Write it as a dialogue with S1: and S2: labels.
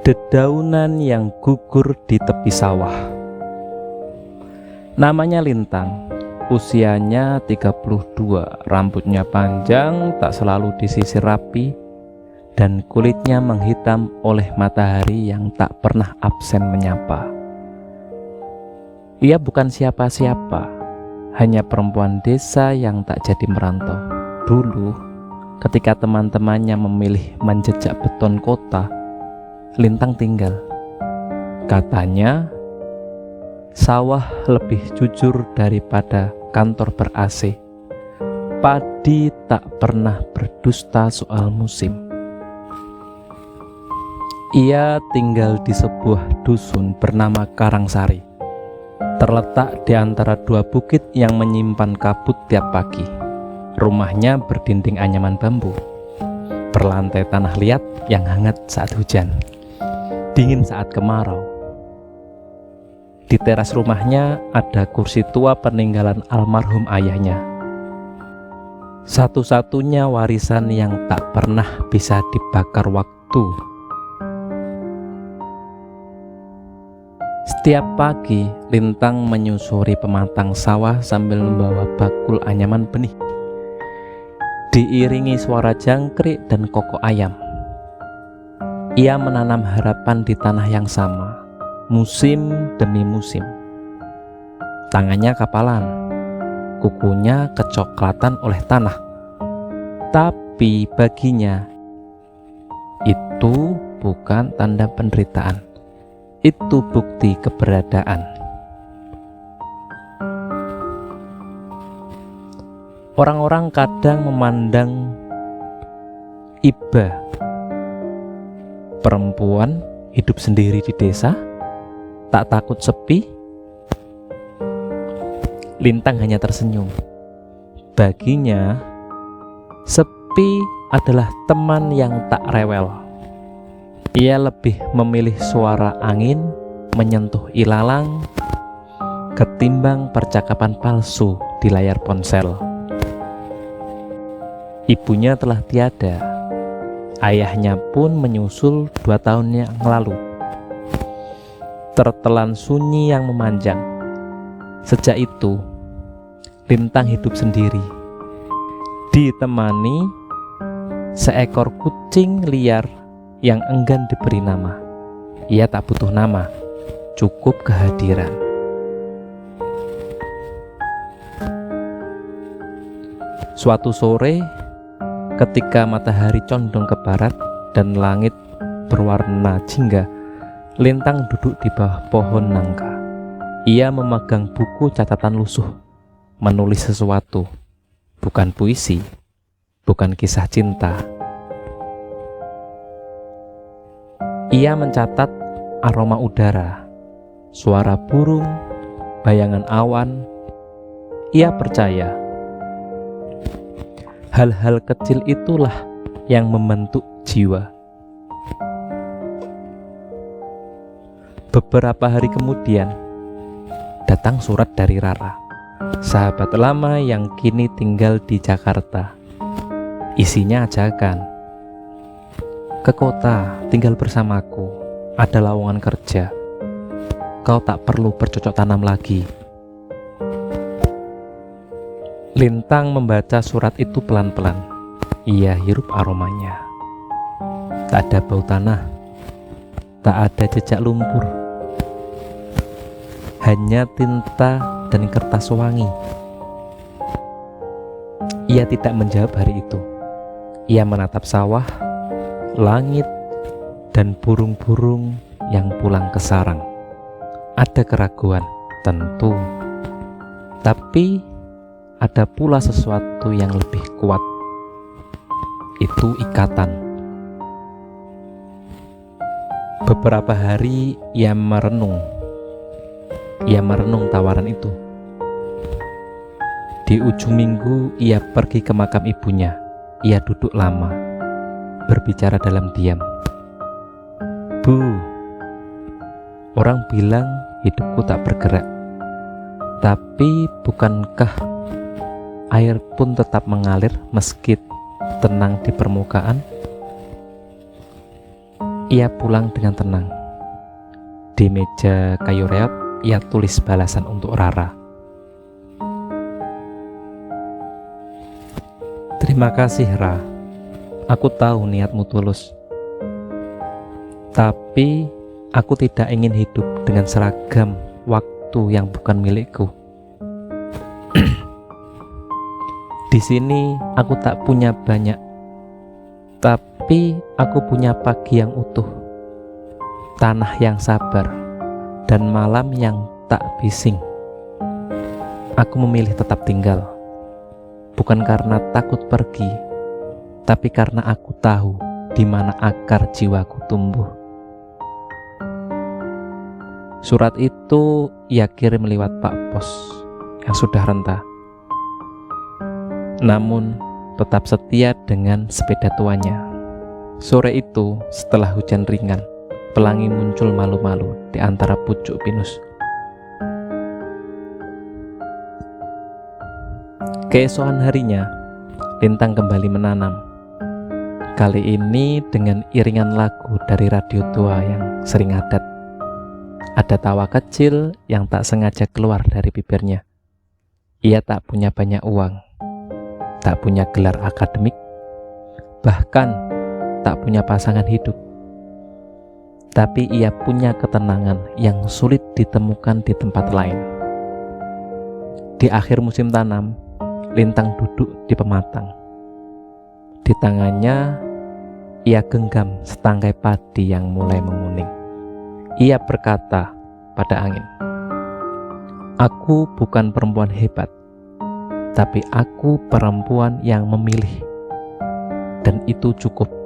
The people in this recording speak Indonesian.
S1: Dedaunan yang gugur di tepi sawah. Namanya Lintang, usianya 32, rambutnya panjang, tak selalu disisir rapi, dan kulitnya menghitam oleh matahari yang tak pernah absen menyapa. Ia bukan siapa-siapa, hanya perempuan desa yang tak jadi merantau. Dulu, ketika teman-temannya memilih menjejak beton kota, Lintang tinggal. Katanya, sawah lebih jujur daripada kantor ber-AC. Padi tak pernah berdusta soal musim. Ia tinggal di sebuah dusun bernama Karangsari, terletak di antara dua bukit yang menyimpan kabut tiap pagi. Rumahnya berdinding anyaman bambu, berlantai tanah liat yang hangat saat hujan, dingin saat kemarau. Di teras rumahnya ada kursi tua peninggalan almarhum ayahnya, satu-satunya warisan yang tak pernah bisa dibakar waktu. Setiap pagi, Lintang menyusuri pematang sawah sambil membawa bakul anyaman benih, diiringi suara jangkrik dan kokok ayam. Ia menanam harapan di tanah yang sama, musim demi musim. Tangannya kapalan, kukunya kecoklatan oleh tanah. Tapi baginya, itu bukan tanda penderitaan, itu bukti keberadaan. Orang-orang kadang memandang iba, perempuan hidup sendiri di desa, tak takut sepi. Lintang hanya tersenyum. Baginya, sepi adalah teman yang tak rewel. Ia lebih memilih suara angin menyentuh ilalang ketimbang percakapan palsu di layar ponsel. Ibunya telah tiada. Ayahnya pun menyusul 2 tahun yang lalu. Tertelan sunyi yang memanjang. Sejak itu, Lintang hidup sendiri, ditemani seekor kucing liar yang enggan diberi nama. Ia tak butuh nama, cukup kehadiran. Suatu sore, ketika matahari condong ke barat dan langit berwarna jingga, Lintang duduk di bawah pohon nangka. Ia memegang buku catatan lusuh, menulis sesuatu, bukan puisi, bukan kisah cinta. Ia mencatat aroma udara, suara burung, bayangan awan. Ia percaya hal-hal kecil itulah yang membentuk jiwa. Beberapa hari kemudian, datang surat dari Rara, sahabat lama yang kini tinggal di Jakarta. Isinya ajakan, ke kota, tinggal bersamaku, ada lowongan kerja. Kau tak perlu bercocok tanam lagi. Lintang membaca surat itu pelan-pelan. Ia hirup aromanya. Tak ada bau tanah, tak ada jejak lumpur, hanya tinta dan kertas wangi. Ia tidak menjawab hari itu. Ia menatap sawah, langit, dan burung-burung yang pulang ke sarang. Ada keraguan, tentu, tapi ada pula sesuatu yang lebih kuat. Itu ikatan. Beberapa hari ia merenung tawaran itu. Di ujung minggu ia pergi ke makam ibunya. Ia duduk lama, berbicara dalam diam. Bu, orang bilang hidupku tak bergerak, tapi bukankah air pun tetap mengalir meski tenang di permukaan? Ia pulang dengan tenang. Di meja kayu reot, ia tulis balasan untuk Rara. Terima kasih, Ra. Aku tahu niatmu tulus. Tapi aku tidak ingin hidup dengan seragam waktu yang bukan milikku. Di sini aku tak punya banyak, tapi aku punya pagi yang utuh, tanah yang sabar, dan malam yang tak bising. Aku memilih tetap tinggal, bukan karena takut pergi, tapi karena aku tahu di mana akar jiwaku tumbuh. Surat itu ia kirim lewat Pak Pos yang sudah renta, namun tetap setia dengan sepeda tuanya. Sore itu, setelah hujan ringan, pelangi muncul malu-malu di antara pucuk pinus. Keesokan harinya, Lintang kembali menanam. Kali ini dengan iringan lagu dari radio tua yang sering adat. Ada tawa kecil yang tak sengaja keluar dari bibirnya. Ia tak punya banyak uang, tak punya gelar akademik, bahkan tak punya pasangan hidup. Tapi ia punya ketenangan yang sulit ditemukan di tempat lain. Di akhir musim tanam, Lintang duduk di pematang. Di tangannya, ia genggam setangkai padi yang mulai menguning. Ia berkata pada angin, "Aku bukan perempuan hebat, tapi aku perempuan yang memilih, dan itu cukup."